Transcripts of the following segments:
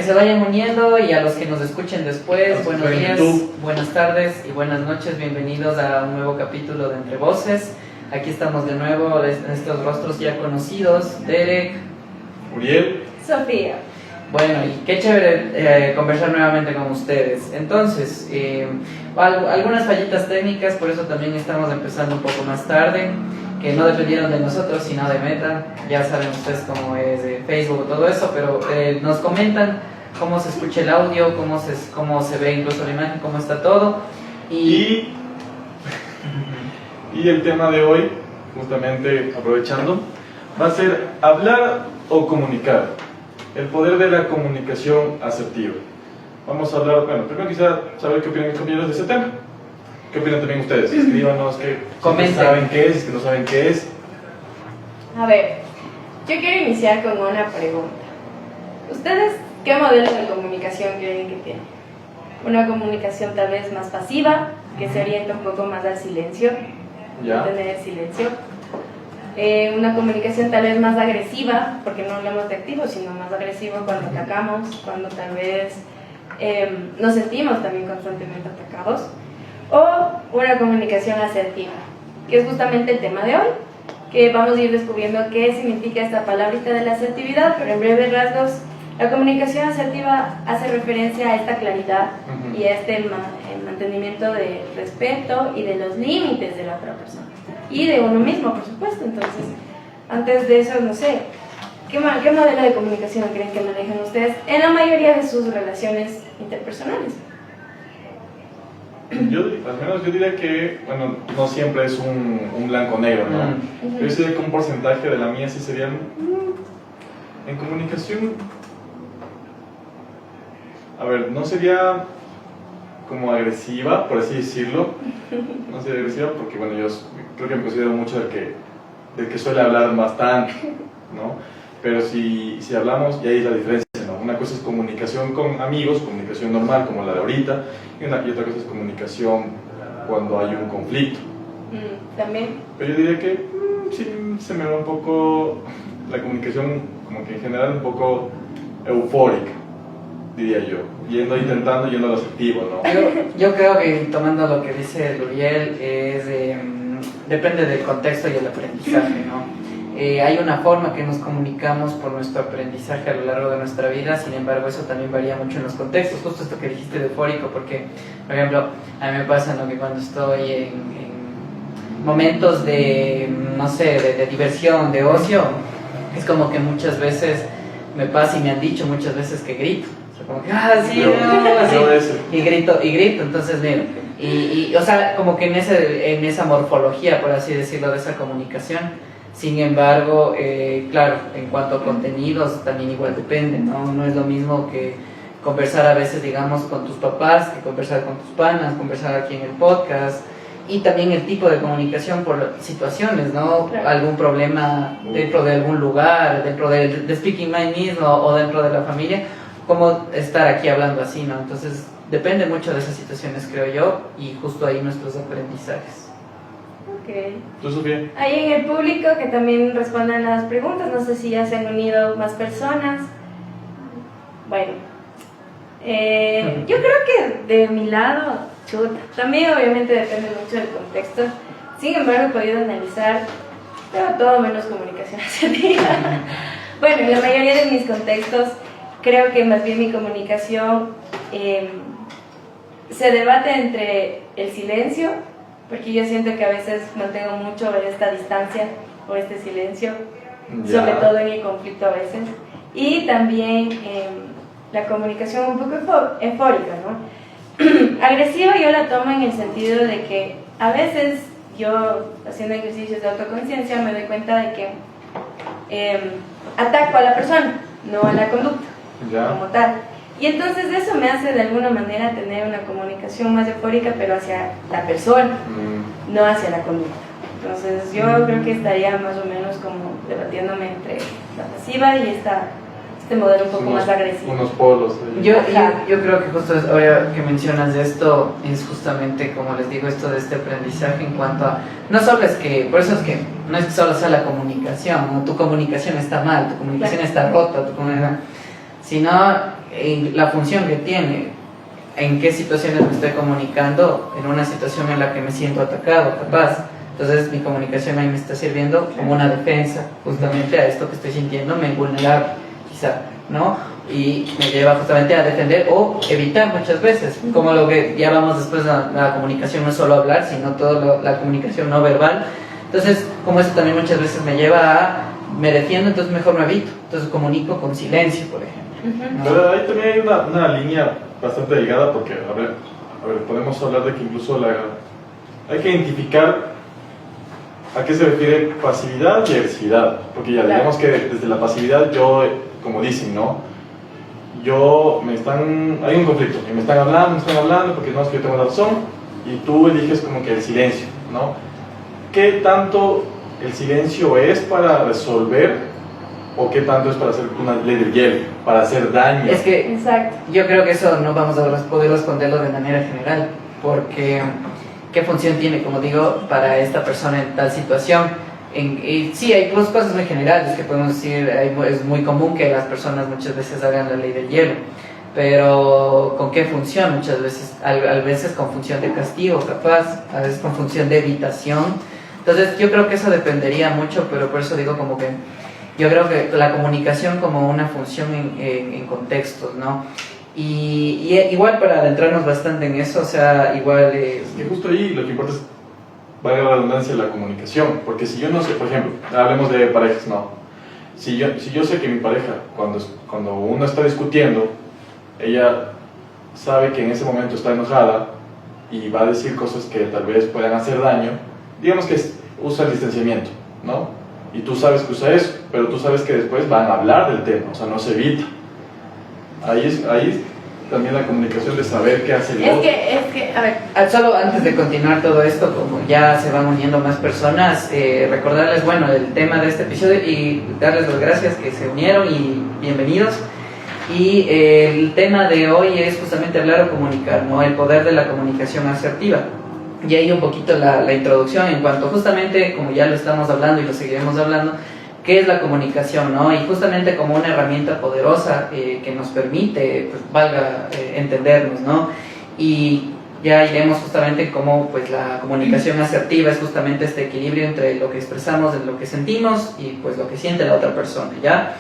se vayan uniendo y a los que nos escuchen después, buenos días, buenas tardes y buenas noches. Bienvenidos a un nuevo capítulo de Entre Voces. Aquí estamos de nuevo, estos rostros ya conocidos, Derek, Uriel, Sofía. Bueno, y qué chévere conversar nuevamente con ustedes. Entonces, algunas fallitas técnicas, por eso también estamos empezando un poco más tarde, que no dependieron de nosotros, sino de Meta. Ya saben ustedes cómo es de Facebook, todo eso, pero nos comentan cómo se escucha el audio, cómo se ve incluso la imagen, cómo está todo. Y el tema de hoy, justamente aprovechando, va a ser hablar o comunicar. El poder de la comunicación asertiva. Vamos a hablar, bueno, primero quisiera saber qué opinan mis compañeros de ese tema. ¿Qué opinan también ustedes? Escríbanos, que saben qué es, que no saben qué es. A ver, yo quiero iniciar con una pregunta. ¿Ustedes qué modelo de comunicación creen que tienen? ¿Una comunicación tal vez más pasiva, que se orienta un poco más al silencio? ¿Ya? Tener silencio. Una comunicación tal vez más agresiva, porque no hablamos de activo, sino más agresivo cuando atacamos, cuando tal vez nos sentimos también constantemente atacados. O una comunicación asertiva, que es justamente el tema de hoy, que vamos a ir descubriendo qué significa esta palabrita de la asertividad, pero en breves rasgos, la comunicación asertiva hace referencia a esta claridad y a este mantenimiento de respeto y de los límites de la otra persona y de uno mismo, por supuesto. Entonces, antes de eso, no sé, ¿qué modelo de comunicación creen que manejan ustedes en la mayoría de sus relaciones interpersonales? Al menos yo diría que, bueno, no siempre es un blanco-negro, ¿no? Yo diría que un porcentaje de la mía sí sería en comunicación. A ver, no sería como agresiva, por así decirlo. No sería agresiva porque, bueno, yo creo que me considero mucho del que suele hablar bastante, ¿no? Pero si hablamos, y ahí es la diferencia, ¿no? Una cosa es comunicación con amigos, comunicación normal como la de ahorita, y otra cosa es comunicación cuando hay un conflicto. También. Pero yo diría que sí se me va un poco la comunicación, como que en general un poco eufórica, diría yo, intentando yendo a lo asertivo, ¿no? Yo creo que, tomando lo que dice Luriel, depende del contexto y el aprendizaje, ¿no? Hay una forma que nos comunicamos por nuestro aprendizaje a lo largo de nuestra vida, sin embargo eso también varía mucho en los contextos, justo esto que dijiste de eufórico, porque, por ejemplo, a mí me pasa, ¿no?, que cuando estoy en momentos de, no sé, de diversión, de ocio, es como que muchas veces me pasa y me han dicho muchas veces que grito. Como que, sí, no, así, y grito, entonces, mira, o sea, como que en esa morfología, por así decirlo, de esa comunicación. Sin embargo, claro, en cuanto a contenidos, también igual depende, ¿no? No es lo mismo que conversar a veces, digamos, con tus papás, que conversar con tus panas, conversar aquí en el podcast, y también el tipo de comunicación por situaciones, ¿no? Claro. Algún problema dentro de algún lugar, dentro de Speaking Mind mismo o dentro de la familia, cómo estar aquí hablando así, ¿no? Entonces, depende mucho de esas situaciones, creo yo, y justo ahí nuestros aprendizajes. Okay. ¿Tú, Sofía? Ahí en el público que también respondan las preguntas, no sé si ya se han unido más personas. Bueno, yo creo que de mi lado, también obviamente depende mucho del contexto. Sin embargo, he podido analizar todo menos comunicación asertiva. Bueno, en la mayoría de mis contextos creo que más bien mi comunicación se debate entre el silencio, porque yo siento que a veces mantengo mucho esta distancia o este silencio, sobre todo en el conflicto a veces, y también la comunicación un poco eufórica, ¿no? Agresiva yo la tomo en el sentido de que a veces yo, haciendo ejercicios de autoconciencia, me doy cuenta de que ataco a la persona, no a la conducta como tal. Y entonces eso me hace de alguna manera tener una comunicación más eufórica, pero hacia la persona, no hacia la conducta. Entonces yo creo que estaría más o menos como debatiéndome entre la pasiva y este modelo un poco más agresivo. Unos polos. Yo creo que justo ahora que mencionas esto, es justamente, como les digo, esto de este aprendizaje en cuanto a, no solo es que, por eso es que no es que solo sea la comunicación, ¿no? Tu comunicación está mal, tu comunicación está rota, sino la función que tiene, en qué situaciones me estoy comunicando, en una situación en la que me siento atacado, capaz. Entonces mi comunicación ahí me está sirviendo como una defensa justamente a esto que estoy sintiéndome vulnerable, quizá, ¿no? Y me lleva justamente a defender o evitar muchas veces, como lo que ya vamos después, la comunicación no es solo hablar, sino toda la comunicación no verbal. Entonces, como eso también muchas veces me lleva a, me defiendo, entonces mejor me evito, entonces comunico con silencio, por ejemplo, ¿no? Pero ahí también hay una línea bastante delgada, porque, a ver, podemos hablar de que incluso hay que identificar a qué se refiere pasividad y agresividad, porque ya digamos que desde la pasividad yo, como dicen, ¿no? Hay un conflicto, y me están hablando, porque no es que yo tengo la razón, y tú eliges como que el silencio, ¿no? ¿Qué tanto el silencio es para resolver o qué tanto es para hacer una ley del hielo, para hacer daño? Es que Exacto. yo creo que eso no vamos a poder responderlo de manera general, porque ¿qué función tiene, como digo, para esta persona en tal situación? Sí, hay cosas muy generales que podemos decir, es muy común que las personas muchas veces hagan la ley del hielo, pero ¿con qué función? Muchas veces, a veces con función de castigo, capaz, a veces con función de evitación. Entonces yo creo que eso dependería mucho, pero por eso digo como que yo creo que la comunicación como una función en contextos, ¿no? Y igual para adentrarnos bastante en eso, o sea, igual... que justo ahí lo que importa es, valga la redundancia, la comunicación, porque si yo no sé, por ejemplo, hablemos de parejas, no. Si yo sé que mi pareja, cuando uno está discutiendo, ella sabe que en ese momento está enojada y va a decir cosas que tal vez puedan hacer daño, digamos que usa el distanciamiento, ¿no? Y tú sabes que usa eso, pero tú sabes que después van a hablar del tema, o sea, no se evita. Ahí también la comunicación de saber qué hace el otro. Es que, a ver, Solo antes de continuar todo esto, como ya se van uniendo más personas, recordarles, bueno, el tema de este episodio y darles las gracias que se unieron y bienvenidos. Y el tema de hoy es justamente hablar o comunicar, ¿no? El poder de la comunicación asertiva. Y ahí un poquito la introducción en cuanto justamente, como ya lo estamos hablando y lo seguiremos hablando, qué es la comunicación, ¿no? Y justamente como una herramienta poderosa que nos permite, pues valga entendernos, ¿no? Y ya iremos justamente cómo pues la comunicación asertiva es justamente este equilibrio entre lo que expresamos, lo que sentimos y pues lo que siente la otra persona, ¿ya?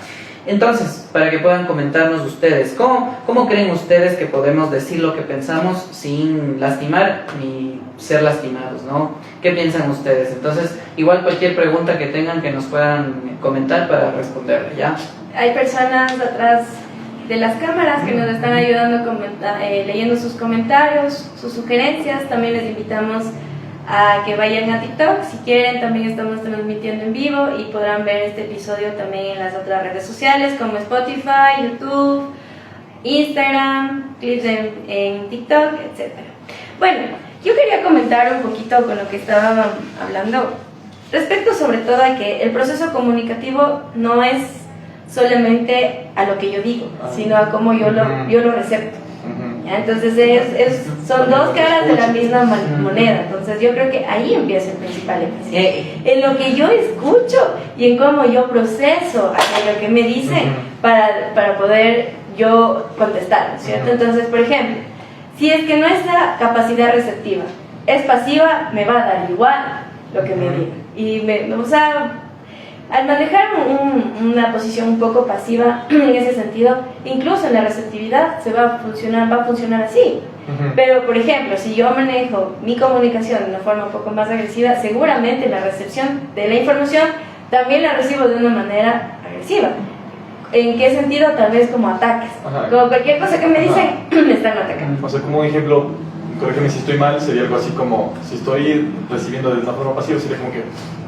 Entonces, para que puedan comentarnos ustedes, ¿cómo creen ustedes que podemos decir lo que pensamos sin lastimar ni ser lastimados, ¿no? ¿Qué piensan ustedes? Entonces, igual cualquier pregunta que tengan que nos puedan comentar para responderle, ¿ya? hay personas atrás de las cámaras que nos están ayudando leyendo sus comentarios, sus sugerencias. También les invitamos a que vayan a TikTok si quieren. También estamos transmitiendo en vivo y podrán ver este episodio también en las otras redes sociales como Spotify, YouTube, Instagram, clips en TikTok, etc. Bueno, yo quería comentar un poquito con lo que estaba hablando respecto sobre todo a que el proceso comunicativo no es solamente a lo que yo digo, sino a cómo yo lo recepto. ¿Ya? Entonces son dos caras de la misma moneda. Entonces yo creo que ahí empieza el principal énfasis, en lo que yo escucho y en cómo yo proceso aquello que me dicen para poder yo contestar, ¿cierto? Entonces, por ejemplo, si es que nuestra capacidad receptiva es pasiva, me va a dar igual lo que me digan. Y o sea, al manejar una posición un poco pasiva en ese sentido, incluso en la receptividad va a funcionar así. Pero, por ejemplo, si yo manejo mi comunicación de una forma un poco más agresiva, seguramente la recepción de la información también la recibo de una manera agresiva. ¿En qué sentido? Tal vez como ataques. Como cualquier cosa que me dicen, me están atacando. O sea, como un ejemplo, corrígeme si estoy mal, sería algo así como, si estoy recibiendo de una forma pasiva, sería como que,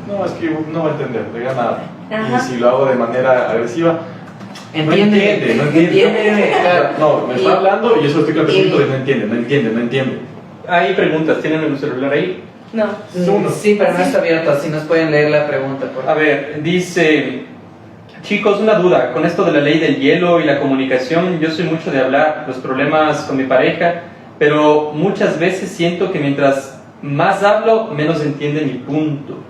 no, es que no va a entender, le gana. Y si lo hago de manera agresiva, no entiende. Claro. No, me está hablando y eso estoy claramente de no entiende. Hay preguntas, ¿tienen el celular ahí? No. Sí, pero no está abierto, así nos pueden leer la pregunta. Por favor. A ver, dice, chicos, una duda, con esto de la ley del hielo y la comunicación, yo soy mucho de hablar los problemas con mi pareja, pero muchas veces siento que mientras más hablo, menos entiende mi punto.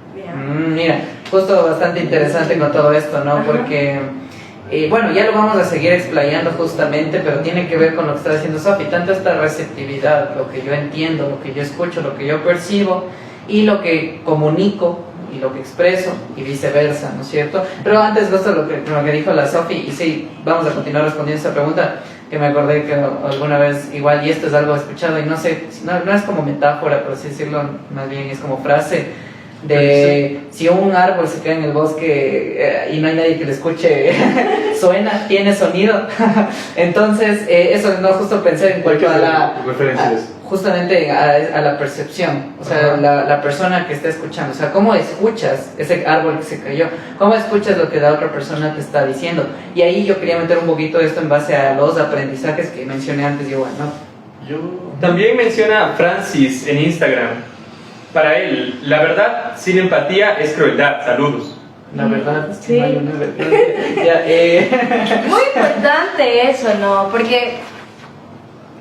Mira, justo bastante interesante con todo esto, ¿no? Porque Bueno, ya lo vamos a seguir explayando justamente, pero tiene que ver con lo que está diciendo Sofi, tanto esta receptividad, lo que yo entiendo, lo que yo escucho, lo que yo percibo y lo que comunico y lo que expreso y viceversa, ¿no es cierto? Pero antes de esto, lo que dijo la Sofi, y sí, vamos a continuar respondiendo esa pregunta, que me acordé que alguna vez, igual, y esto es algo escuchado, y no sé, no es como metáfora, por así decirlo, más bien es como frase, de si un árbol se cae en el bosque y no hay nadie que le escuche, suena, tiene sonido. Entonces, eso no, justo pensé en cuanto a la... justamente a la percepción, o sea, la persona que está escuchando, o sea, cómo escuchas ese árbol que se cayó, cómo escuchas lo que la otra persona te está diciendo. Y ahí yo quería meter un poquito esto en base a los aprendizajes que mencioné antes, igual, ¿no? También menciona Francis en Instagram. Para él, la verdad sin empatía es crueldad. Saludos. La verdad, sí. No hay una verdad. Ya, Muy importante eso, ¿no? Porque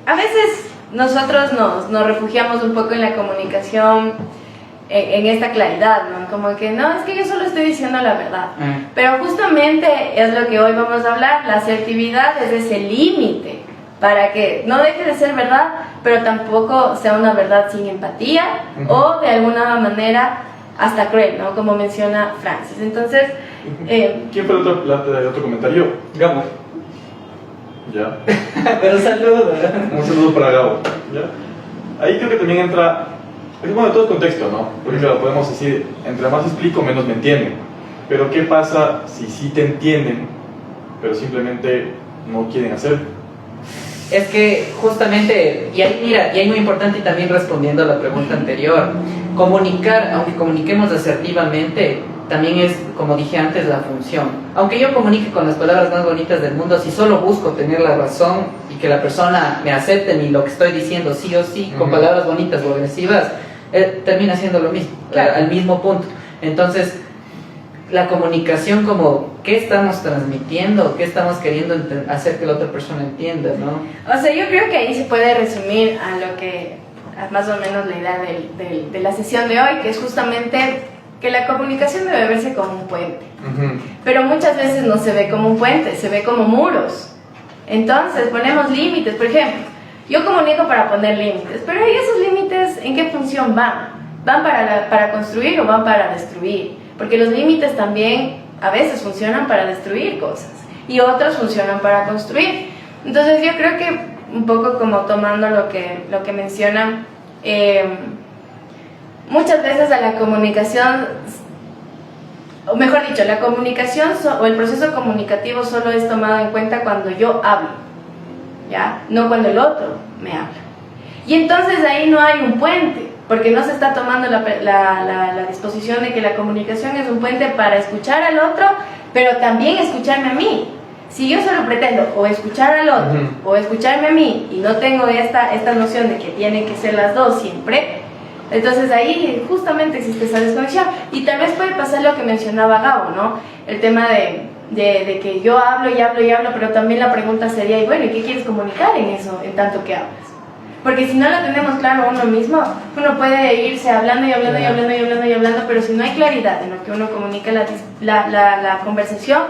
a veces nosotros nos refugiamos un poco en la comunicación, en esta claridad, ¿no? Como que no, es que yo solo estoy diciendo la verdad. Pero justamente es lo que hoy vamos a hablar, la asertividad es ese límite para que no deje de ser verdad, pero tampoco sea una verdad sin empatía o de alguna manera hasta cruel, ¿no? Como menciona Francis. Entonces, ¿quién fue el otro comentario? Gabo. Ya. pero saludo. Un saludo para Gabo. ¿Ya? Ahí creo que también entra, bueno, todo el contexto, ¿no? Porque claro, podemos decir, entre más explico, menos me entienden. Pero ¿qué pasa si sí te entienden, pero simplemente no quieren hacer? Es que justamente, y ahí mira, y ahí muy importante, y también respondiendo a la pregunta anterior, comunicar, aunque comuniquemos asertivamente, también es, como dije antes, la función. Aunque yo comunique con las palabras más bonitas del mundo, si solo busco tener la razón y que la persona me acepte ni lo que estoy diciendo sí o sí, con palabras bonitas o agresivas, termina siendo lo mismo, claro, al mismo punto. Entonces, la comunicación como qué estamos transmitiendo, qué estamos queriendo hacer que la otra persona entienda, ¿no? O sea, yo creo que ahí se puede resumir a lo que, a más o menos la idea de la sesión de hoy, que es justamente que la comunicación debe verse como un puente. Pero muchas veces no se ve como un puente, se ve como muros. Entonces ponemos límites, por ejemplo, yo comunico para poner límites, pero ¿y esos límites en qué función van? ¿Van para construir o van para destruir? Porque los límites también a veces funcionan para destruir cosas y otros funcionan para construir. Entonces yo creo que un poco como tomando lo que mencionan, muchas veces a la comunicación, o mejor dicho, la comunicación o el proceso comunicativo solo es tomado en cuenta cuando yo hablo, ¿ya? No cuando el otro me habla. Y entonces ahí no hay un puente, porque no se está tomando la disposición de que la comunicación es un puente para escuchar al otro, pero también escucharme a mí. Si yo solo pretendo o escuchar al otro o escucharme a mí y no tengo esta noción de que tienen que ser las dos siempre, entonces ahí justamente existe esa desconexión. Y tal vez puede pasar lo que mencionaba Gabo, ¿no? El tema de que yo hablo y hablo y hablo, pero también la pregunta sería, y bueno, ¿y qué quieres comunicar en eso, en tanto que hablas? Porque si no lo tenemos claro uno mismo, uno puede irse hablando y hablando y hablando y hablando y hablando, pero si no hay claridad en lo que uno comunica, la conversación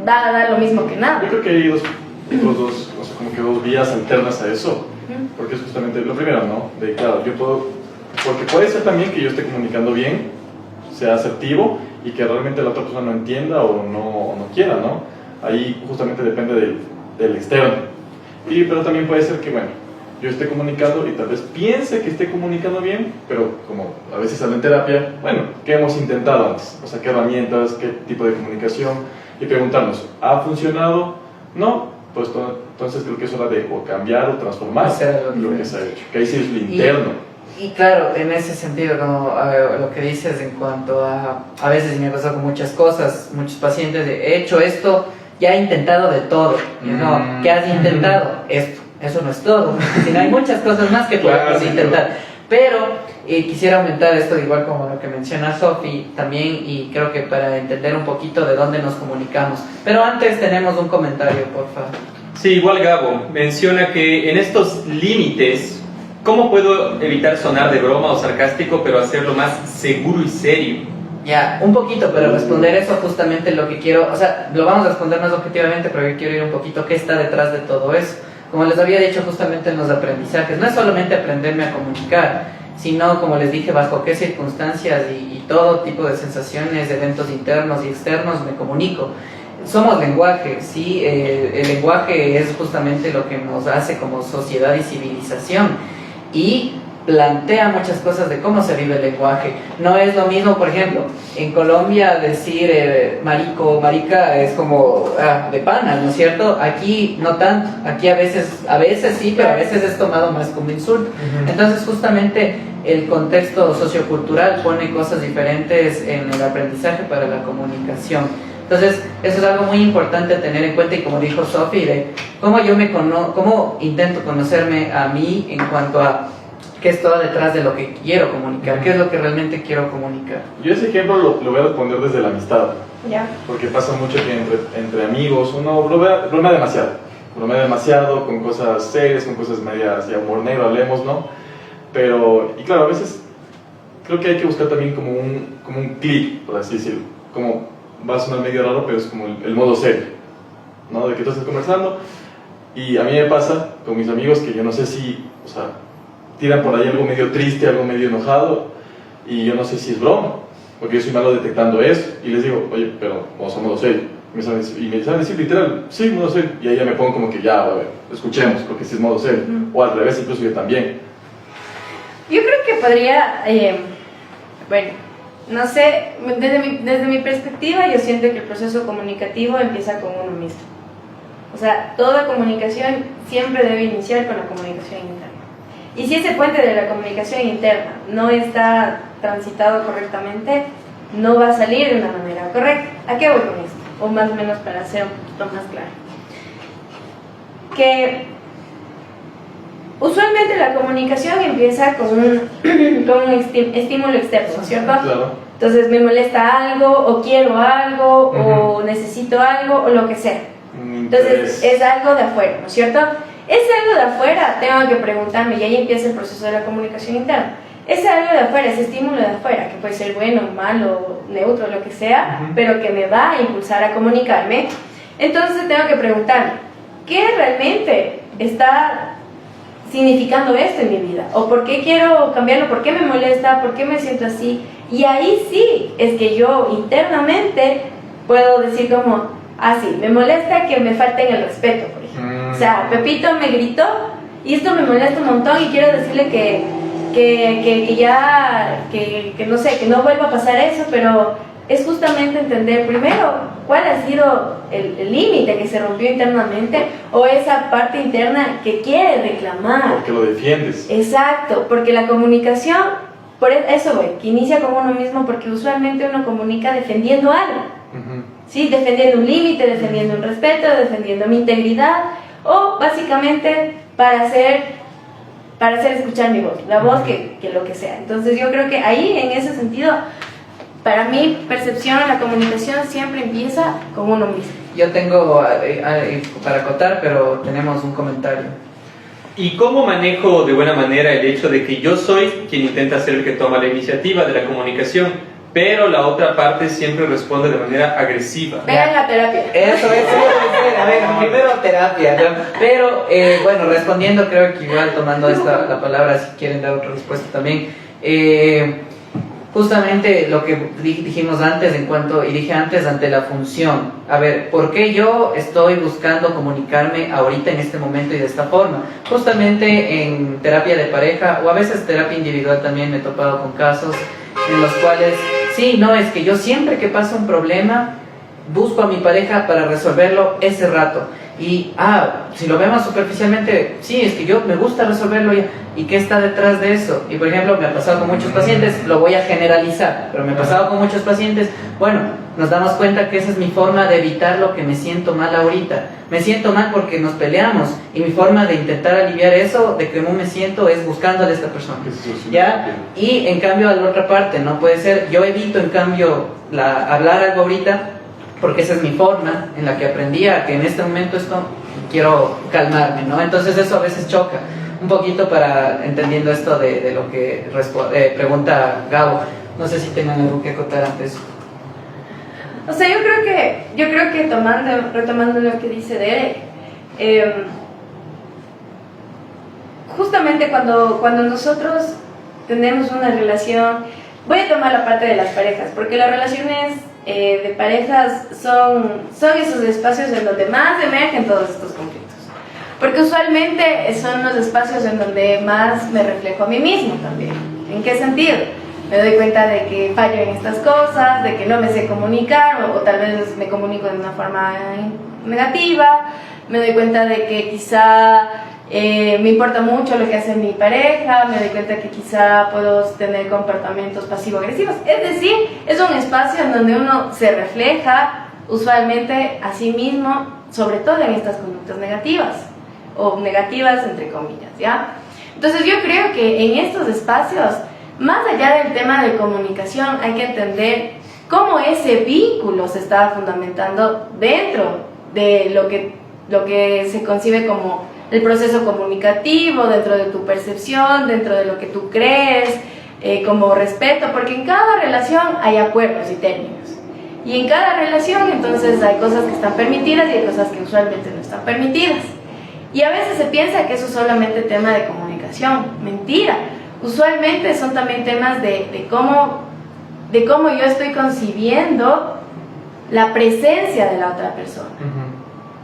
va a dar lo mismo que nada. Yo creo que hay dos, o sea, como que dos vías alternas a eso, porque es justamente lo primero, ¿no? De claro, yo puedo, porque puede ser también que yo esté comunicando bien, sea asertivo y que realmente la otra persona no entienda o no quiera, ¿no? Ahí justamente depende del externo. Pero también puede ser que, bueno, yo esté comunicando y tal vez piense que esté comunicando bien, pero como a veces hablo en terapia, bueno, ¿qué hemos intentado antes? O sea, ¿qué herramientas, qué tipo de comunicación? Y preguntarnos, ¿ha funcionado? No, pues entonces creo que es hora de o cambiar o transformar lo que se ha hecho, que ahí sí es lo interno. Y claro, en ese sentido, como lo que dices en cuanto a veces me ha pasado con muchas cosas, muchos pacientes, he hecho esto, ya he intentado de todo, ¿no? ¿Qué has intentado? Esto. Eso no es todo, sino hay muchas cosas más que podemos intentar. Pero quisiera aumentar esto, igual como lo que menciona Sofi también, y creo que para entender un poquito de dónde nos comunicamos. Pero antes tenemos un comentario, por favor. Sí, igual Gabo menciona que en estos límites, ¿cómo puedo evitar sonar de broma o sarcástico, pero hacerlo más seguro y serio? Ya, un poquito, pero responder eso justamente lo que quiero, o sea, lo vamos a responder más objetivamente, pero yo quiero ir un poquito qué está detrás de todo eso. Como les había dicho justamente en los aprendizajes, no es solamente aprenderme a comunicar, sino, como les dije, bajo qué circunstancias y todo tipo de sensaciones, eventos internos y externos me comunico. Somos lenguaje, ¿sí? El lenguaje es justamente lo que nos hace como sociedad y civilización, y plantea muchas cosas de cómo se vive el lenguaje. No es lo mismo, por ejemplo, en Colombia decir marico, marica es como de panas, ¿no es cierto? Aquí no tanto, aquí a veces sí, pero a veces es tomado más como insulto. Entonces justamente el contexto sociocultural pone cosas diferentes en el aprendizaje para la comunicación. Entonces eso es algo muy importante a tener en cuenta, y como dijo Sofi, de cómo yo cómo intento conocerme a mí en cuanto a qué está detrás de lo que quiero comunicar, qué es lo que realmente quiero comunicar. Yo ese ejemplo lo voy a responder desde la amistad, Ya. porque pasa mucho que entre amigos uno bromea demasiado con cosas serias, con cosas medias de humor negro, hablemos, ¿no? Pero, y claro, a veces creo que hay que buscar también como un clic, por así decirlo, como va a sonar medio raro, pero es como el modo serio, ¿no? De que tú estás conversando, y a mí me pasa con mis amigos que yo no sé si, o sea, tiran por ahí algo medio triste, algo medio enojado, y yo no sé si es broma, porque yo soy malo detectando eso, y les digo, oye, pero vamos a modo serio, y me saben decir literal, sí, modo serio, y ahí ya me pongo como que ya, a ver, escuchemos, porque si es modo serio, o al revés, incluso yo también. Yo creo que podría, bueno, no sé, desde mi perspectiva yo siento que el proceso comunicativo empieza con uno mismo. O sea, toda comunicación siempre debe iniciar con la comunicación interna. Y si ese puente de la comunicación interna no está transitado correctamente, no va a salir de una manera correcta. ¿A qué voy con esto? O más o menos para ser un poquito más claro. Que usualmente la comunicación empieza con un estímulo externo, ¿cierto? Claro. Entonces me molesta algo, o quiero algo, o necesito algo, o lo que sea. Entonces es algo de afuera, ¿no es cierto? Ese algo de afuera tengo que preguntarme, y ahí empieza el proceso de la comunicación interna. Ese algo de afuera, ese estímulo de afuera, que puede ser bueno, malo, neutro, lo que sea, pero que me va a impulsar a comunicarme, entonces tengo que preguntarme, ¿qué realmente está significando esto en mi vida? ¿O por qué quiero cambiarlo? ¿Por qué me molesta? ¿Por qué me siento así? Y ahí sí, es que yo internamente puedo decir como, sí, me molesta que me falten el respeto, por ejemplo. O sea, Pepito me gritó y esto me molesta un montón, y quiero decirle que no sé, que no vuelva a pasar eso, pero es justamente entender primero cuál ha sido el límite que se rompió internamente, o esa parte interna que quiere reclamar. Porque lo defiendes. Exacto, porque la comunicación, por eso voy, que inicia con uno mismo, porque usualmente uno comunica defendiendo algo. ¿Sí? Defendiendo un límite, defendiendo un respeto, defendiendo mi integridad, o básicamente para hacer escuchar mi voz, la voz que lo que sea. Entonces yo creo que ahí, en ese sentido, para mi percepción, la comunicación siempre empieza con uno mismo. Yo tengo para acotar, pero tenemos un comentario. ¿Y cómo manejo de buena manera el hecho de que yo soy quien intenta ser el que toma la iniciativa de la comunicación, pero la otra parte siempre responde de manera agresiva? Vean la terapia. Eso es, a ver, primero terapia, ¿no? Pero bueno, respondiendo, creo que igual tomando la palabra, si quieren dar otra respuesta también, justamente lo que dijimos antes y dije antes ante la función. A ver, ¿por qué yo estoy buscando comunicarme ahorita en este momento y de esta forma? Justamente en terapia de pareja, o a veces terapia individual también, me he topado con casos en los cuales, sí, no, es que yo siempre que pasa un problema busco a mi pareja para resolverlo ese rato. Y, si lo vemos superficialmente, sí, es que yo me gusta resolverlo ya. ¿Y qué está detrás de eso? Y por ejemplo, me ha pasado con muchos pacientes, lo voy a generalizar, pero me ha pasado con muchos pacientes, bueno, nos damos cuenta que esa es mi forma de evitar lo que me siento mal ahorita. Me siento mal porque nos peleamos, y mi forma de intentar aliviar eso, de cómo me siento, es buscándole a esta persona. ¿Ya? Y en cambio, a la otra parte, no puede ser, yo evito en cambio hablar algo ahorita, porque esa es mi forma en la que aprendí a que en este momento quiero calmarme, ¿no? Entonces eso a veces choca un poquito, para entendiendo esto de lo que pregunta Gabo. No sé si tengan algo que acotar antes. O sea, yo creo que retomando lo que dice Derek, justamente cuando nosotros tenemos una relación, voy a tomar la parte de las parejas, porque las relaciones de parejas son esos espacios en donde más emergen todos estos conflictos. Porque usualmente son los espacios en donde más me reflejo a mí mismo también. ¿En qué sentido? Me doy cuenta de que fallo en estas cosas, de que no me sé comunicar o tal vez me comunico de una forma negativa. Me doy cuenta de que quizá me importa mucho lo que hace mi pareja. Me doy cuenta que quizá puedo tener comportamientos pasivo-agresivos. Es decir, es un espacio en donde uno se refleja usualmente a sí mismo, sobre todo en estas conductas negativas o negativas entre comillas, ¿ya? Entonces yo creo que en estos espacios, más allá del tema de comunicación, hay que entender cómo ese vínculo se está fundamentando dentro de lo que se concibe como el proceso comunicativo, dentro de tu percepción, dentro de lo que tú crees, como respeto, porque en cada relación hay acuerdos y términos. Y en cada relación entonces hay cosas que están permitidas y hay cosas que usualmente no están permitidas. Y a veces se piensa que eso es solamente tema de comunicación. Mentira. Usualmente son también temas de cómo yo estoy concibiendo la presencia de la otra persona.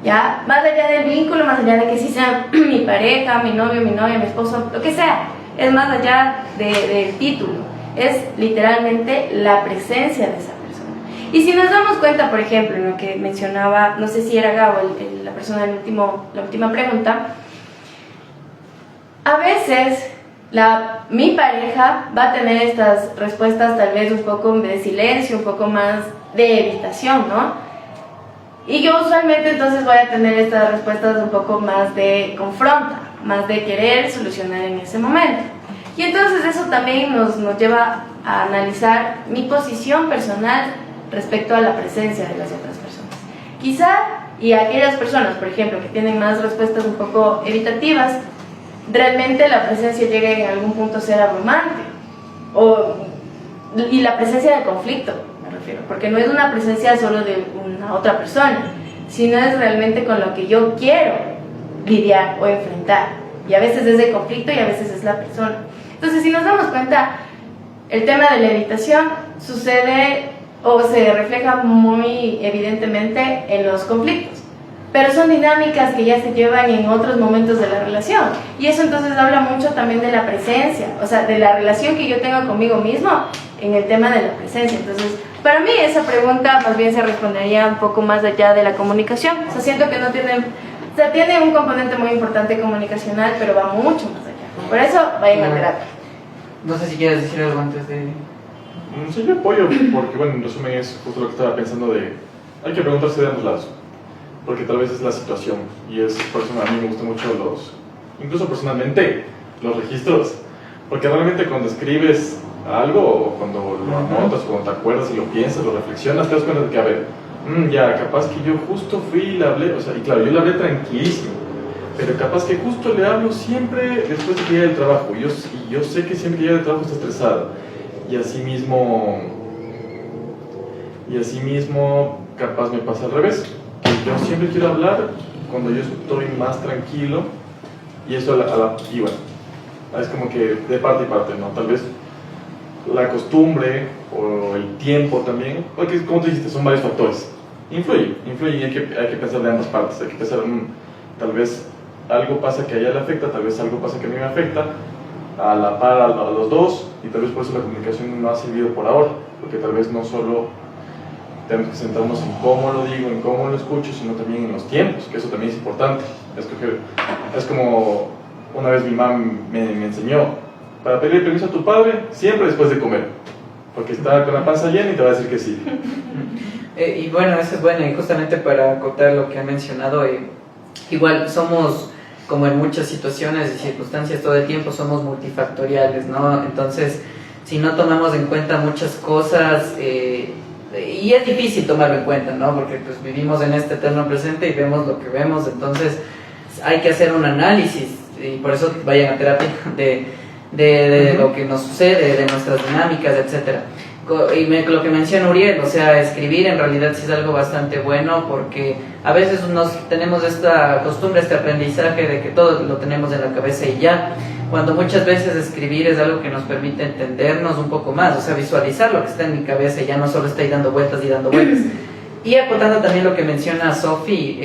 ¿Ya? Más allá del vínculo, más allá de que sí sea mi pareja, mi novio, mi novia, mi esposo, lo que sea. Es más allá del título. Es literalmente la presencia de esa persona. Y si nos damos cuenta, por ejemplo, en lo que mencionaba, no sé si era Gabo, la persona la última pregunta, a veces mi pareja va a tener estas respuestas tal vez un poco de silencio, un poco más de evitación, ¿no? Y yo usualmente entonces voy a tener estas respuestas un poco más de confronta, más de querer solucionar en ese momento. Y entonces eso también nos lleva a analizar mi posición personal respecto a la presencia de las otras personas. Quizá, y aquellas personas, por ejemplo, que tienen más respuestas un poco evitativas, realmente la presencia llega en algún punto a ser abrumante. Y la presencia de conflicto, me refiero, porque no es una presencia solo de una otra persona, sino es realmente con lo que yo quiero lidiar o enfrentar. Y a veces es de conflicto y a veces es la persona. Entonces, si nos damos cuenta, el tema de la evitación sucede o se refleja muy evidentemente en los conflictos, pero son dinámicas que ya se llevan en otros momentos de la relación, y eso entonces habla mucho también de la presencia, o sea, de la relación que yo tengo conmigo mismo en el tema de la presencia. Entonces, para mí esa pregunta más bien se respondería un poco más allá de la comunicación. O sea, siento que no tiene, o sea, tiene un componente muy importante comunicacional, pero va mucho más allá. Por eso vayan a terapia. No sé si quieres decir algo antes de... Sí, yo apoyo, porque bueno, en resumen es justo lo que estaba pensando hay que preguntarse de ambos lados, porque tal vez es la situación, y es por eso a mí me gustan mucho incluso personalmente, los registros, porque realmente cuando escribes algo, o cuando lo anotas, o cuando te acuerdas y lo piensas, lo reflexionas, te das cuenta de que, a ver, ya, capaz que yo justo fui y le hablé, o sea, y claro, yo le hablé tranquilísimo, pero capaz que justo le hablo siempre después de que llega del trabajo, y yo sé que siempre que llega del trabajo está estresada. Y así mismo capaz me pasa al revés. Yo siempre quiero hablar cuando yo estoy más tranquilo, y eso y bueno, es como que de parte y parte, ¿no? Tal vez la costumbre o el tiempo también, porque como tú dijiste, son varios factores. Influye y hay que pensar de ambas partes. Hay que pensar, tal vez algo pasa que a ella le afecta, tal vez algo pasa que a mí me afecta, a la par a los dos, y tal vez por eso la comunicación no ha servido por ahora, porque tal vez no solo tenemos que centrarnos en cómo lo digo, en cómo lo escucho, sino también en los tiempos, que eso también es importante. Es como una vez mi mamá me enseñó, para pedir permiso a tu padre, siempre después de comer, porque está con la panza llena y te va a decir que sí. Y bueno, eso es bueno, y justamente para acotar lo que ha mencionado, igual somos, como en muchas situaciones y circunstancias todo el tiempo, somos multifactoriales, ¿no? Entonces, si no tomamos en cuenta muchas cosas, y es difícil tomarlo en cuenta, ¿no? Porque pues vivimos en este eterno presente y vemos lo que vemos, entonces hay que hacer un análisis, y por eso vayan a terapia, de lo que nos sucede, de nuestras dinámicas, etcétera. Y lo que menciona Uriel, o sea, escribir en realidad sí es algo bastante bueno, porque a veces tenemos esta costumbre, este aprendizaje de que todo lo tenemos en la cabeza y ya, cuando muchas veces escribir es algo que nos permite entendernos un poco más, o sea, visualizar lo que está en mi cabeza y ya no solo está ahí dando vueltas y dando vueltas. Y acotando también lo que menciona Sofi,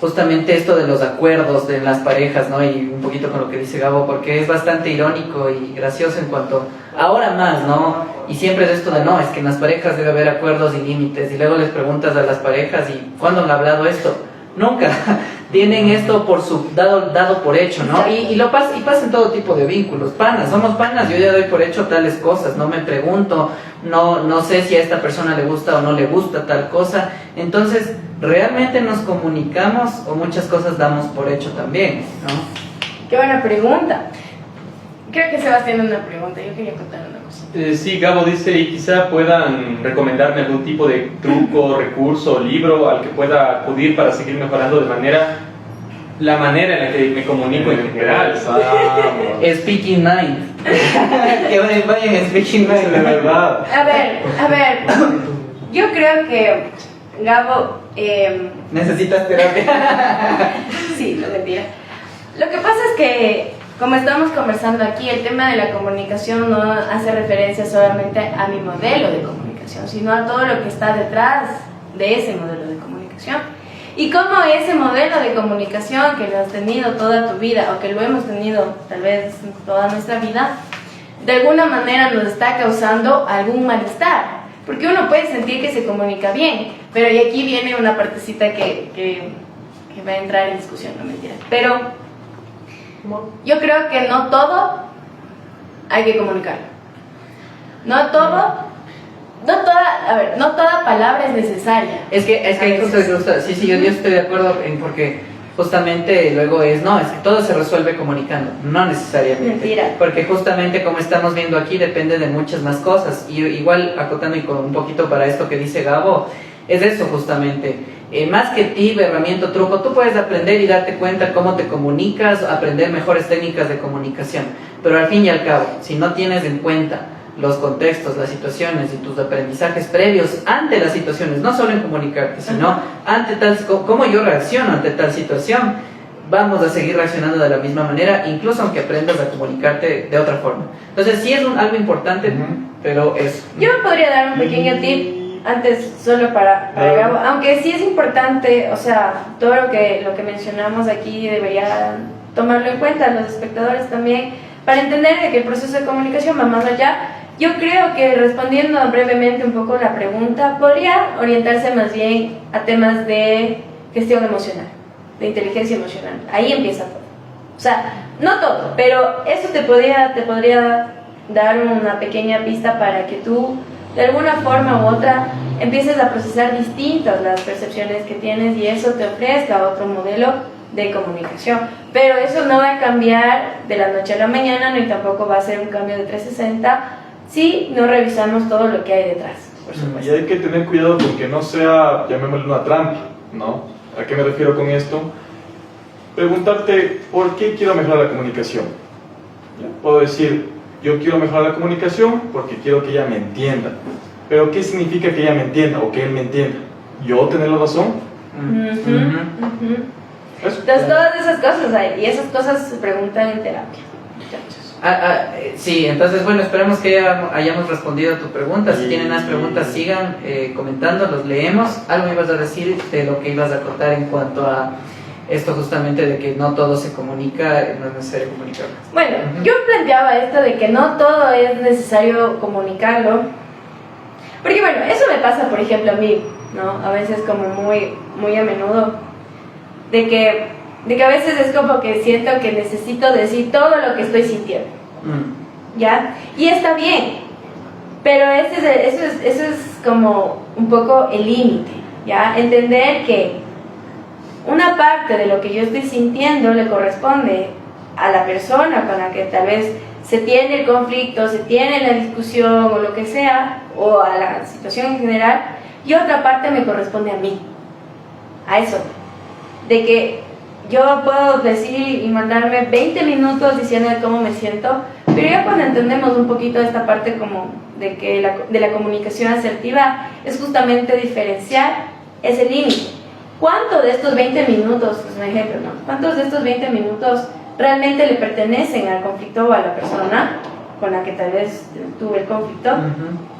justamente esto de los acuerdos de las parejas, ¿no? Y un poquito con lo que dice Gabo, porque es bastante irónico y gracioso en cuanto, ahora más, ¿no? Y siempre es esto de, no, es que en las parejas debe haber acuerdos y límites, y luego les preguntas a las parejas, ¿y cuándo han hablado esto? Nunca. Tienen esto por dado por hecho, ¿no? Y pasa en todo tipo de vínculos. Panas, somos panas, yo ya doy por hecho tales cosas, no me pregunto, no sé si a esta persona le gusta o no le gusta tal cosa. Entonces, ¿realmente nos comunicamos o muchas cosas damos por hecho también, ¿no? Qué buena pregunta. Creo que Sebastián tiene una pregunta, yo quería contar una cosa. Sí, Gabo dice, y quizá puedan recomendarme algún tipo de truco, recurso o libro al que pueda acudir para seguir mejorando la manera en la que me comunico en general. Speaking Mind. Que vayan a Speaking Mind, de verdad. A ver, yo creo que Gabo... ¿Necesitas terapia? Sí, no mentira. Lo que pasa es que, como estamos conversando aquí, el tema de la comunicación no hace referencia solamente a mi modelo de comunicación, sino a todo lo que está detrás de ese modelo de comunicación. Y cómo ese modelo de comunicación que lo has tenido toda tu vida, o que lo hemos tenido tal vez toda nuestra vida, de alguna manera nos está causando algún malestar. Porque uno puede sentir que se comunica bien, pero y aquí viene una partecita que va a entrar en discusión, no mentira. Pero yo creo que no todo hay que comunicarlo. No toda palabra es necesaria. Es que justo, sí, yo estoy de acuerdo porque justamente luego es que todo se resuelve comunicando, no necesariamente. Mentira. Porque justamente como estamos viendo aquí depende de muchas más cosas. Y igual acotando y con un poquito para esto que dice Gabo, es eso justamente. Más que tip, herramienta, truco, tú puedes aprender y darte cuenta cómo te comunicas, aprender mejores técnicas de comunicación. Pero al fin y al cabo, si no tienes en cuenta los contextos, las situaciones y tus aprendizajes previos ante las situaciones, no solo en comunicarte, sino ante cómo yo reacciono ante tal situación, vamos a seguir reaccionando de la misma manera, incluso aunque aprendas a comunicarte de otra forma. Entonces sí es algo importante, pero es... Yo me podría dar un pequeño tip antes, solo para Gabo, aunque sí es importante, o sea, todo lo que mencionamos aquí debería tomarlo en cuenta los espectadores también, para entender de que el proceso de comunicación va más allá. Yo creo que, respondiendo brevemente un poco la pregunta, podría orientarse más bien a temas de gestión emocional, de inteligencia emocional. Ahí empieza todo. O sea, no todo, pero eso te podría dar una pequeña pista para que tú, de alguna forma u otra, empieces a procesar distintas las percepciones que tienes y eso te ofrezca otro modelo de comunicación. Pero eso no va a cambiar de la noche a la mañana, ni tampoco va a ser un cambio de 360 si no revisamos todo lo que hay detrás, por supuesto. Y hay que tener cuidado con que no sea, llamémosle, una trampa, ¿no? ¿A qué me refiero con esto? Preguntarte, ¿por qué quiero mejorar la comunicación? Puedo decir, yo quiero mejorar la comunicación porque quiero que ella me entienda. Pero ¿qué significa que ella me entienda o que él me entienda? ¿Yo tener la razón? Entonces todas esas cosas hay, y esas cosas se preguntan en terapia, muchachos. Sí, entonces bueno, esperemos que hayamos respondido a tu pregunta. Si tienen más preguntas, sigan comentando, los leemos. Algo ibas a decir de lo que ibas a contar en cuanto a esto justamente de que no todo se comunica, no es necesario comunicarlo. Bueno, yo planteaba esto de que no todo es necesario comunicarlo, porque bueno, eso me pasa por ejemplo a mí, ¿no? A veces como muy a menudo, de que a veces es como que siento que necesito decir todo lo que estoy sintiendo, ¿ya? Y está bien, pero eso es como un poco el límite, ¿ya? Entender que una parte de lo que yo estoy sintiendo le corresponde a la persona con la que tal vez se tiene el conflicto, se tiene la discusión o lo que sea, o a la situación en general, y otra parte me corresponde a mí, a eso, de que yo puedo decir y mandarme 20 minutos diciendo de cómo me siento, pero ya cuando entendemos un poquito esta parte como de que de la comunicación asertiva es justamente diferenciar ese límite. ¿Cuánto de estos 20 minutos, es un ejemplo, ¿no? ¿Cuántos de estos 20 minutos realmente le pertenecen al conflicto o a la persona con la que tal vez tuve el conflicto?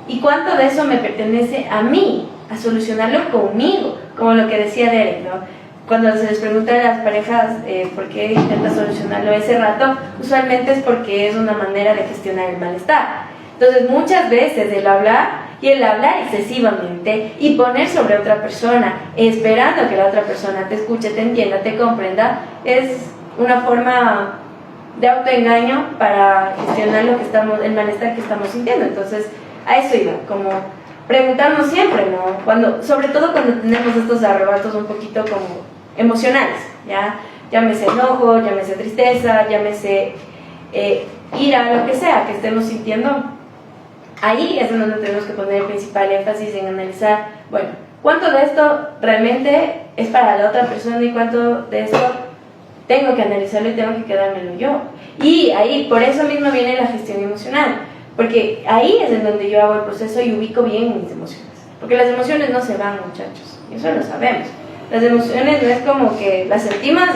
¿Y cuánto de eso me pertenece a mí, a solucionarlo conmigo? Como lo que decía Derek, ¿no? Cuando se les pregunta a las parejas por qué intentas solucionarlo ese rato, usualmente es porque es una manera de gestionar el malestar. Entonces muchas veces el hablar excesivamente y poner sobre otra persona, esperando que la otra persona te escuche, te entienda, te comprenda, es una forma de autoengaño para gestionar el malestar que estamos sintiendo. Entonces a eso iba, como preguntarnos siempre, ¿no? Sobre todo cuando tenemos estos arrebatos un poquito como emocionales, ¿ya? Llámese enojo, llámese tristeza, llámese ira, lo que sea que estemos sintiendo. Ahí es donde tenemos que poner el principal énfasis en analizar, bueno, ¿cuánto de esto realmente es para la otra persona y cuánto de esto tengo que analizarlo y tengo que quedármelo yo? Y ahí, por eso mismo viene la gestión emocional, porque ahí es en donde yo hago el proceso y ubico bien mis emociones. Porque las emociones no se van, muchachos, y eso lo sabemos. Las emociones no es como que las sentimos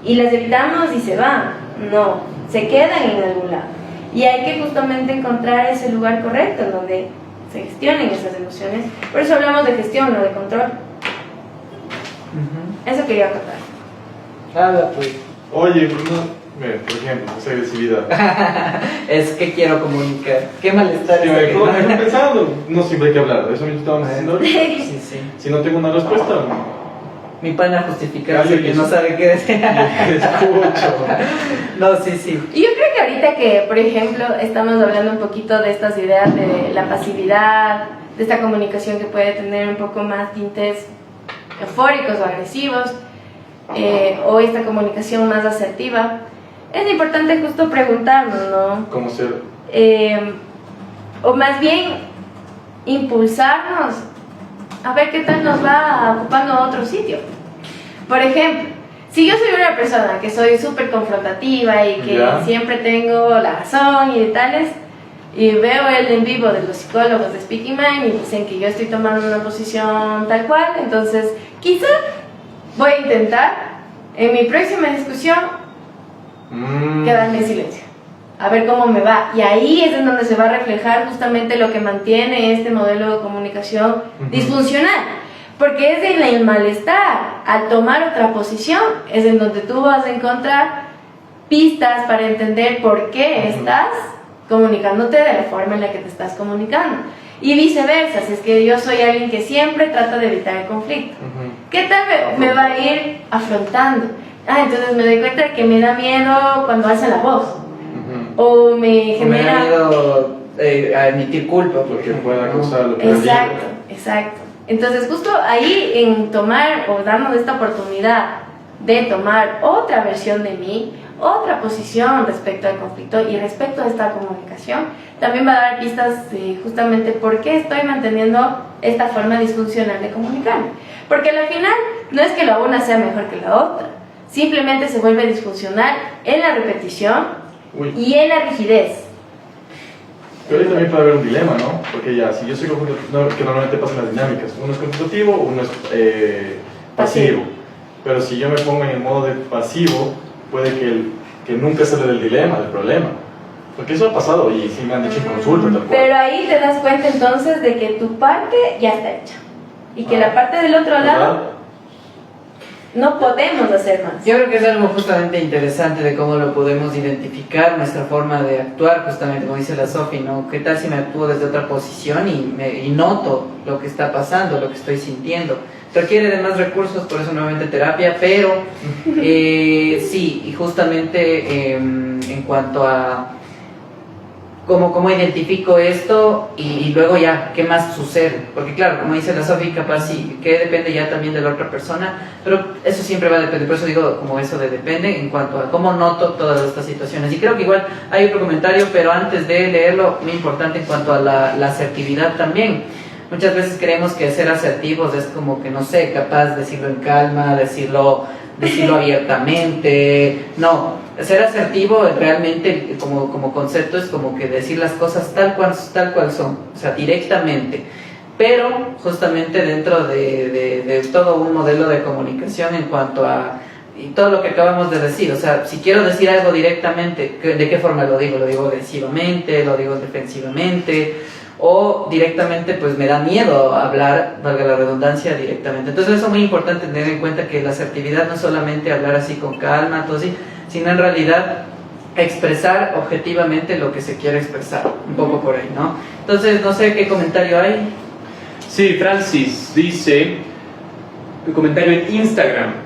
y las evitamos y se van. No, se quedan en algún lado. Y hay que justamente encontrar ese lugar correcto en donde se gestionen esas emociones. Por eso hablamos de gestión, no de control. Eso quería contar. Nada, pues. Oye, por ejemplo, esa agresividad. Es que quiero comunicar. ¿Qué malestar Sí, es me el que quedo más? pensando, no siempre hay que hablar, eso mismo estábamos diciendo. Sí, sí. Si no tengo una respuesta, Mi pana justificarse Ay, que eso. no sabe qué decir. escucho. No, sí, sí. Y yo creo que ahorita que, por ejemplo, estamos hablando un poquito de estas ideas de la pasividad, de esta comunicación que puede tener un poco más tintes eufóricos o agresivos, o esta comunicación más asertiva, es importante justo preguntarnos, ¿no? ¿Cómo ser? O más bien impulsarnos a ver qué tal nos va ocupando otro sitio. Por ejemplo, si yo soy una persona que soy súper confrontativa y que siempre tengo la razón y de tales, y veo el en vivo de los psicólogos de Speaking Mind y dicen que yo estoy tomando una posición tal cual, entonces quizá voy a intentar en mi próxima discusión quedarme en silencio, a ver cómo me va. Y ahí es en donde se va a reflejar justamente lo que mantiene este modelo de comunicación disfuncional, porque es en el malestar, al tomar otra posición, es en donde tú vas a encontrar pistas para entender por qué estás comunicándote de la forma en la que te estás comunicando. Y viceversa, si es que yo soy alguien que siempre trata de evitar el conflicto, ¿qué tal me va a ir afrontando? Entonces me doy cuenta de que me da miedo cuando alza la voz, o me genera... Me da miedo a admitir culpa. Porque pueda causar lo que Exacto. Entonces justo ahí en tomar o darnos esta oportunidad de tomar otra versión de mí, otra posición respecto al conflicto y respecto a esta comunicación, también va a dar pistas de justamente por qué estoy manteniendo esta forma disfuncional de comunicarme. Porque al final no es que la una sea mejor que la otra, simplemente se vuelve disfuncional en la repetición y en la rigidez. Pero ahí también puede haber un dilema, ¿no? Porque ya, si yo soy confrontativo, que normalmente pasa en las dinámicas, uno es confrontativo, uno es pasivo. Pero si yo me pongo en el modo de pasivo, puede que nunca sale del dilema, del problema. Porque eso ha pasado y sí me han dicho en consulta, tal cual. Pero ahí te das cuenta entonces de que tu parte ya está hecha y que la parte del otro lado no podemos hacer más. Yo creo que es algo justamente interesante de cómo lo podemos identificar, nuestra forma de actuar, justamente como dice la Sofi, ¿no? ¿Qué tal si me actúo desde otra posición y noto lo que está pasando, lo que estoy sintiendo? Requiere de más recursos, por eso nuevamente terapia, pero sí, y justamente en cuanto a cómo identifico esto y luego ya, ¿qué más sucede? Porque claro, como dice la Sofi, capaz sí, que depende ya también de la otra persona, pero eso siempre va a depender, por eso digo como eso de depende en cuanto a cómo noto todas estas situaciones. Y creo que igual hay otro comentario, pero antes de leerlo, muy importante en cuanto a la asertividad también. Muchas veces creemos que ser asertivos es como que, no sé, capaz de decirlo en calma, decirlo decirlo abiertamente, no, ser asertivo realmente como concepto es como que decir las cosas tal cual son, o sea, directamente, pero justamente dentro de todo un modelo de comunicación en cuanto a y todo lo que acabamos de decir, o sea, si quiero decir algo directamente, ¿de qué forma lo digo? ¿Lo digo agresivamente? ¿Lo digo defensivamente? O directamente, pues me da miedo hablar, valga la redundancia, directamente. Entonces eso es muy importante tener en cuenta que la asertividad no es solamente hablar así con calma, todo así, sino en realidad expresar objetivamente lo que se quiere expresar, un poco por ahí, ¿no? Entonces, no sé qué comentario hay. Sí, Francis dice, un comentario en Instagram.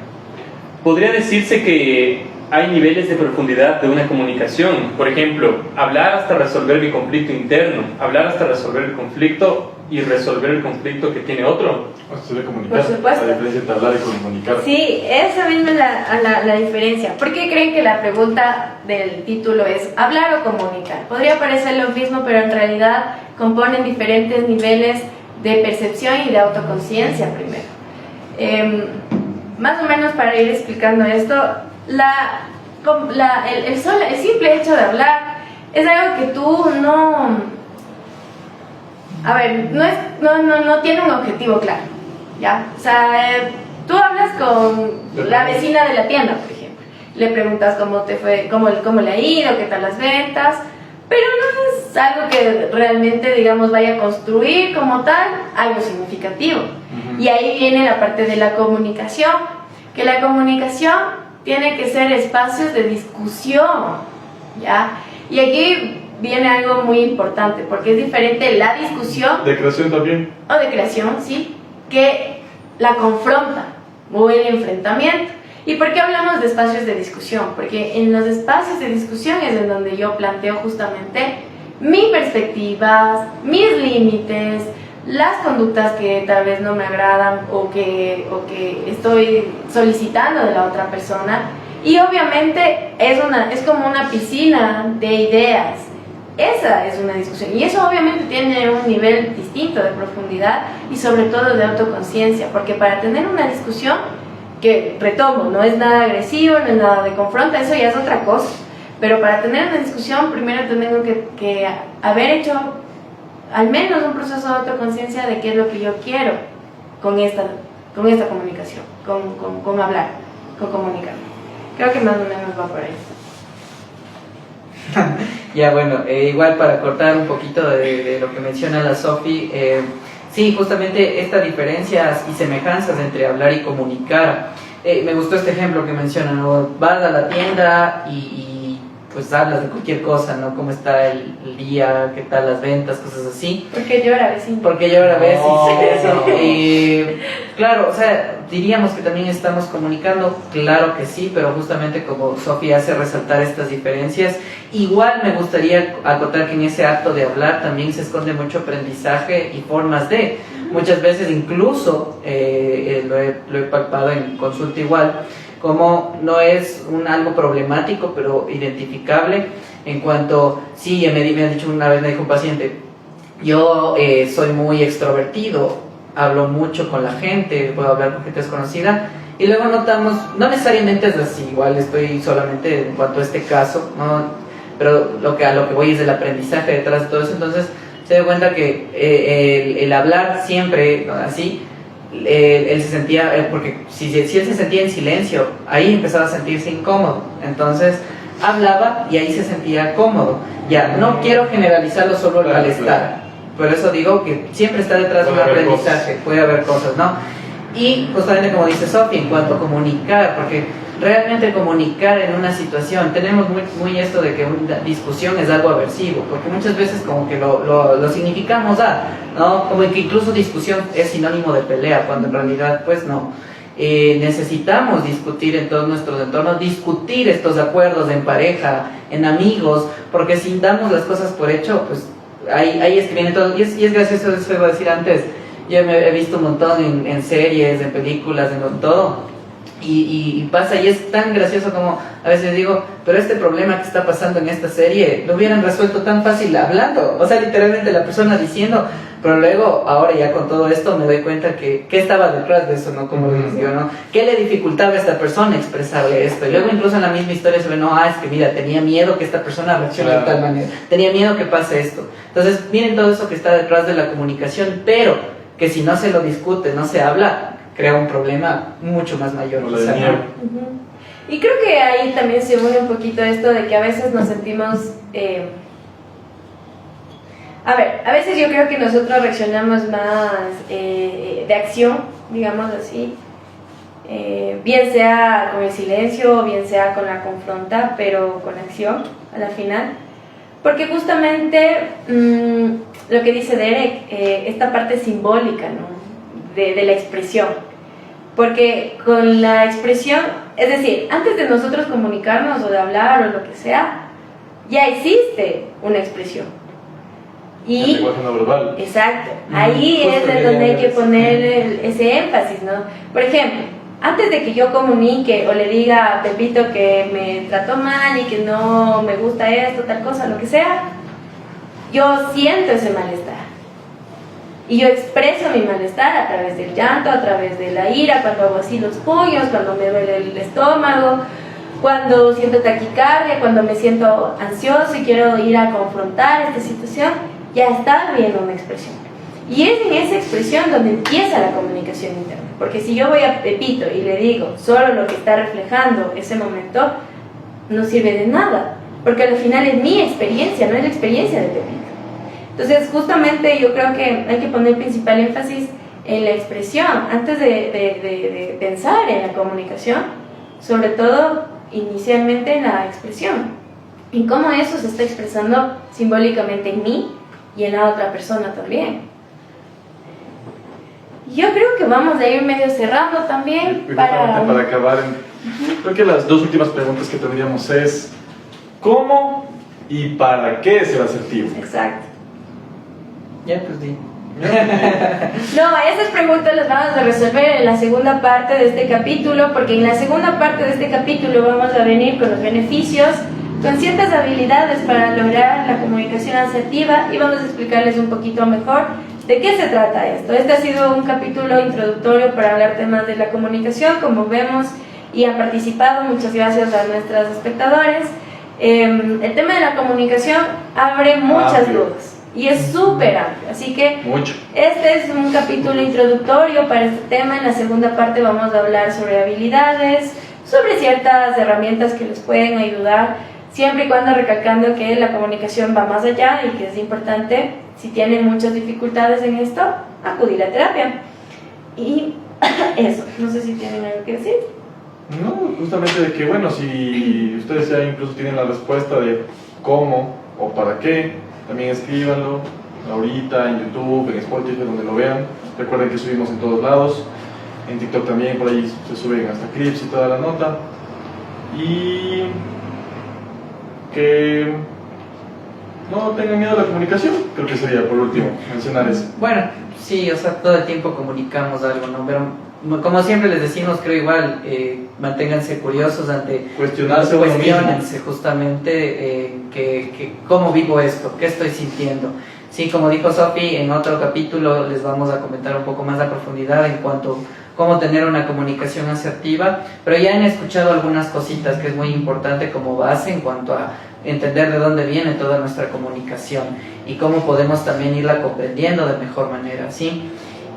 Podría decirse que hay niveles de profundidad de una comunicación. Por ejemplo, hablar hasta resolver mi conflicto interno, hablar hasta resolver el conflicto y resolver el conflicto que tiene otro. Esto de comunicar. Por supuesto. La diferencia entre hablar y comunicar. Sí, esa misma es la diferencia. ¿Por qué creen que la pregunta del título es hablar o comunicar? Podría parecer lo mismo, pero en realidad componen diferentes niveles de percepción y de autoconciencia primero. Más o menos para ir explicando esto, el simple hecho de hablar es algo que tú no... A ver, no tiene un objetivo claro, ¿ya? O sea, tú hablas con la vecina de la tienda, por ejemplo. Le preguntas cómo te fue, cómo le ha ido, qué tal las ventas, pero no es algo que realmente, digamos, vaya a construir como tal algo significativo. Y ahí viene la parte de la comunicación, que la comunicación tiene que ser espacios de discusión, ¿ya? Y aquí viene algo muy importante, porque es diferente la discusión... ¿De creación también? O de creación, sí, que la confronta o el enfrentamiento. ¿Y por qué hablamos de espacios de discusión? Porque en los espacios de discusión es en donde yo planteo justamente mi perspectiva, mis límites, las conductas que tal vez no me agradan o que estoy solicitando de la otra persona. Y obviamente es como una piscina de ideas. Esa es una discusión y eso obviamente tiene un nivel distinto de profundidad y sobre todo de autoconciencia, porque para tener una discusión, que retomo, no es nada agresivo, no es nada de confronta, eso ya es otra cosa, pero para tener una discusión primero tengo que haber hecho al menos un proceso de autoconciencia de qué es lo que yo quiero con esta comunicación, con hablar, con comunicar. Creo que más o menos va por ahí. Ya, bueno, igual para cortar un poquito de lo que menciona la Sofi, sí, justamente estas diferencias y semejanzas entre hablar y comunicar. Me gustó este ejemplo que menciona, ¿no? Vas a la tienda y pues hablas de cualquier cosa, ¿no? ¿Cómo está el día? ¿Qué tal las ventas? Cosas así. Porque llora, vecino. Porque llora, vecino. No. Claro, o sea, diríamos que también estamos comunicando, claro que sí, pero justamente como Sofía hace resaltar estas diferencias, igual me gustaría acotar que en ese acto de hablar también se esconde mucho aprendizaje y formas de, muchas veces incluso, lo he palpado en consulta igual, como no es algo problemático, pero identificable en cuanto, sí, me ha dicho una vez, me dijo un paciente, yo soy muy extrovertido, hablo mucho con la gente, puedo hablar con gente desconocida, y luego notamos, no necesariamente es así, igual estoy solamente en cuanto a este caso, ¿no? Pero a lo que voy es del aprendizaje detrás de todo eso. Entonces se da cuenta que el hablar siempre, ¿no? Así, él se sentía, porque si él se sentía en silencio, ahí empezaba a sentirse incómodo, entonces hablaba y ahí se sentía cómodo. Ya, no quiero generalizarlo solo al estar, por eso digo que siempre está detrás de un aprendizaje, puede haber cosas, ¿no? Y justamente como dice Sofía, en cuanto a comunicar, porque realmente comunicar en una situación, tenemos muy esto de que una discusión es algo aversivo, porque muchas veces como que lo significamos, ¿no? Como que incluso discusión es sinónimo de pelea, cuando en realidad pues no. Necesitamos discutir en todos nuestros entornos, discutir estos acuerdos en pareja, en amigos, porque si damos las cosas por hecho, pues ahí es que viene todo, y es gracioso, eso iba a decir antes, yo me he visto un montón en series, en películas, en todo, y pasa, y es tan gracioso como a veces digo, pero este problema que está pasando en esta serie lo hubieran resuelto tan fácil hablando, o sea, literalmente la persona diciendo, Pero luego, ahora ya con todo esto, me doy cuenta que estaba detrás de eso, ¿no? Como les digo, ¿no? ¿Qué le dificultaba a esta persona expresarle esto? Y luego incluso en la misma historia se ve, no, es que mira, tenía miedo que esta persona reaccione de tal manera, tenía miedo que pase esto. Entonces, miren todo eso que está detrás de la comunicación, pero que si no se lo discute, no se habla, crea un problema mucho más mayor. Como la de miedo. Y creo que ahí también se une un poquito esto de que a veces nos sentimos... a veces yo creo que nosotros reaccionamos más de acción, digamos así, bien sea con el silencio, bien sea con la confronta, pero con acción a la final. Porque justamente lo que dice Derek, esta parte simbólica, ¿no? de la expresión. Porque con la expresión, es decir, antes de nosotros comunicarnos o de hablar o lo que sea, ya existe una expresión. Y, el lenguaje no verbal. exacto, ahí es de donde hay que poner ese énfasis, ¿no? Por ejemplo, antes de que yo comunique o le diga a Pepito que me trató mal y que no me gusta esto, tal cosa, lo que sea, yo siento ese malestar. Y yo expreso mi malestar a través del llanto, a través de la ira, cuando hago así los puños, cuando me duele el estómago, cuando siento taquicardia, cuando me siento ansioso y quiero ir a confrontar esta situación, ya está viendo una expresión. Y es en esa expresión donde empieza la comunicación interna. Porque si yo voy a Pepito y le digo solo lo que está reflejando ese momento, no sirve de nada. Porque al final es mi experiencia, no es la experiencia de Pepito. Entonces, justamente yo creo que hay que poner principal énfasis en la expresión antes de pensar en la comunicación, sobre todo inicialmente en la expresión y cómo eso se está expresando simbólicamente en mí y en la otra persona también. Yo creo que vamos a ir medio cerrando también para acabar. Creo que las dos últimas preguntas que tendríamos es ¿cómo y para qué es el asertivo? Exacto. Ya, pues di. No, esas preguntas las vamos a resolver en la segunda parte de este capítulo, porque en la segunda parte de este capítulo vamos a venir con los beneficios, con ciertas habilidades para lograr la comunicación asertiva y vamos a explicarles un poquito mejor de qué se trata esto. Este ha sido un capítulo introductorio para hablar temas de la comunicación, como vemos, y han participado. Muchas gracias a nuestros espectadores. El tema de la comunicación abre muchas dudas. Y es súper amplio, así que este es un capítulo introductorio para este tema. En la segunda parte vamos a hablar sobre habilidades, sobre ciertas herramientas que les pueden ayudar, siempre y cuando recalcando que la comunicación va más allá y que es importante, si tienen muchas dificultades en esto, acudir a terapia. Y eso, no sé si tienen algo que decir. No, justamente de que, bueno, si ustedes ya incluso tienen la respuesta de cómo o para qué, también escríbanlo ahorita en YouTube, en Spotify, donde lo vean. Recuerden que subimos en todos lados, en TikTok también, por ahí se suben hasta clips y toda la nota. Y que no tengan miedo a la comunicación, creo que sería por último mencionar eso. Bueno, sí, o sea, todo el tiempo comunicamos algo, ¿no? Pero como siempre les decimos, creo igual, manténganse curiosos ante... Cuestionense justamente que cómo vivo esto, qué estoy sintiendo. Sí, como dijo Sofi, en otro capítulo les vamos a comentar un poco más a profundidad en cuanto a cómo tener una comunicación asertiva, pero ya han escuchado algunas cositas que es muy importante como base en cuanto a entender de dónde viene toda nuestra comunicación y cómo podemos también irla comprendiendo de mejor manera, ¿sí?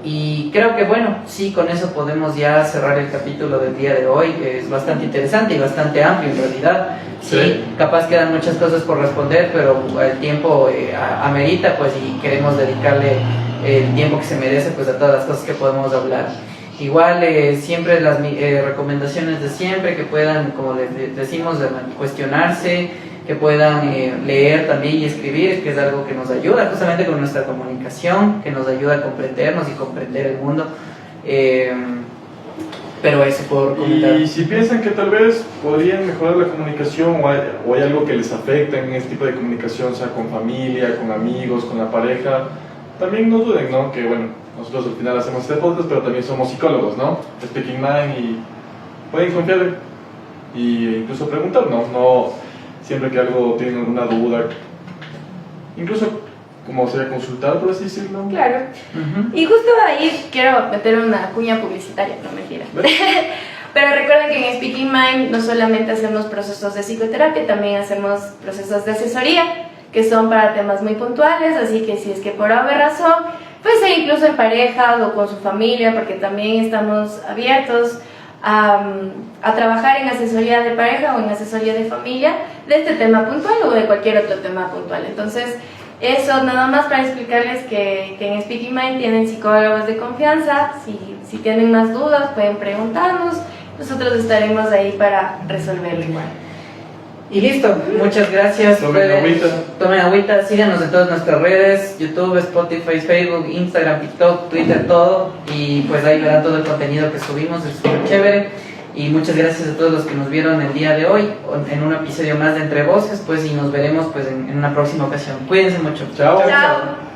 Y creo que bueno, sí, con eso podemos ya cerrar el capítulo del día de hoy, que es bastante interesante y bastante amplio en realidad. Sí, capaz quedan muchas cosas por responder, pero el tiempo amerita, pues, y queremos dedicarle el tiempo que se merece, pues, a todas las cosas que podemos hablar. Igual, siempre las recomendaciones de siempre, que puedan, como les decimos, cuestionarse, que puedan leer también y escribir, que es algo que nos ayuda justamente con nuestra comunicación, que nos ayuda a comprendernos y comprender el mundo. Pero eso puedo comentar. Y si piensan que tal vez podrían mejorar la comunicación o hay algo que les afecta en este tipo de comunicación, sea con familia, con amigos, con la pareja, también no duden, ¿no? Que bueno, nosotros al final hacemos este podcast, pero también somos psicólogos, ¿no? Speaking Mind, y pueden confiar y incluso preguntar, ¿no? Siempre que algo tienen alguna duda, incluso como sería consultar, por así decirlo. Claro. Ujú. Y justo ahí quiero meter una cuña publicitaria, no mentira. Pero recuerden que en Speaking Mind no solamente hacemos procesos de psicoterapia, también hacemos procesos de asesoría, que son para temas muy puntuales, así que si es que por alguna razón, puede ser incluso en pareja o con su familia, porque también estamos abiertos a trabajar en asesoría de pareja o en asesoría de familia de este tema puntual o de cualquier otro tema puntual. Entonces, eso nada más para explicarles que en Speaking Mind tienen psicólogos de confianza. Si tienen más dudas pueden preguntarnos, nosotros estaremos ahí para resolverlo igual. Y listo, muchas gracias. Tomen agüita. Tomen agüita, síganos en todas nuestras redes, YouTube, Spotify, Facebook, Instagram, TikTok, Twitter, todo. Y pues ahí verán todo el contenido que subimos, es súper chévere. Y muchas gracias a todos los que nos vieron el día de hoy, en un episodio más de Entre Voces, pues y nos veremos pues en una próxima ocasión. Cuídense mucho. Chao. Chao.